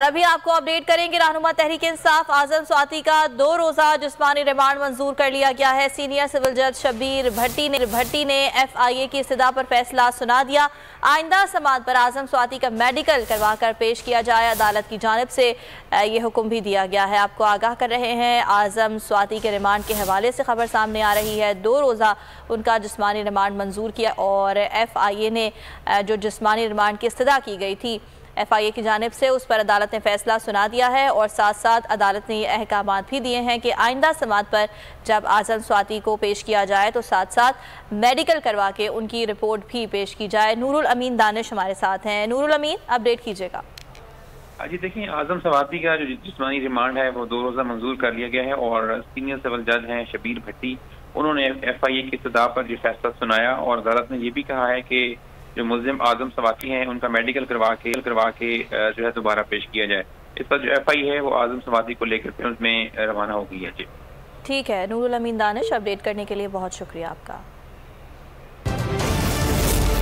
अभी आपको अपडेट करेंगे। रहनुमा तहरीक इंसाफ आजम स्वाति का 2 रोजा जिस्मानी रिमांड मंजूर कर लिया गया है। सीनियर सिविल जज शबीर भट्टी ने FIA की इस्तदा पर फैसला सुना दिया। आइंदा समाअत पर आजम स्वाति का मेडिकल करवा कर पेश किया जाए, अदालत की जानिब से ये हुक्म भी दिया गया है। आपको आगाह कर रहे हैं, आजम स्वाति के रिमांड के हवाले से खबर सामने आ रही है। 2 रोज़ा उनका जिस्मानी रिमांड मंजूर किया और FIA ने जो जिस्मानी रिमांड की इस्तदा की गई थी FIA की जानिब से, उस पर अदालत ने फैसला सुना दिया है और साथ साथ अदालत ने ये अहकामात भी दिए हैं कि आइंदा समाअत पर जब आजम स्वाति को पेश किया जाए तो साथ साथ मेडिकल करवा के उनकी रिपोर्ट भी पेश की जाए। नूरुल अमीन दानिश हमारे साथ हैं। नूरुल अमीन, अपडेट कीजिएगा। जी देखिए, आजम स्वाति का जो जिस्मानी रिमांड है वो 2 रोज़ा मंजूर कर लिया गया है और सीनियर सिविल जज हैं शबीर भट्टी, उन्होंने FIA की इस्तदा पर जो फैसला सुनाया और अदालत ने ये भी कहा है कि जो मुल्जिम आजम स्वाति हैं उनका मेडिकल करवा के जो है दोबारा पेश किया जाए। इस पर जो FIA है वो आजम स्वाति को लेकर उसमें रवाना हो गई है। जी ठीक है, नूरुल अमीन दानिश, अपडेट करने के लिए बहुत शुक्रिया आपका।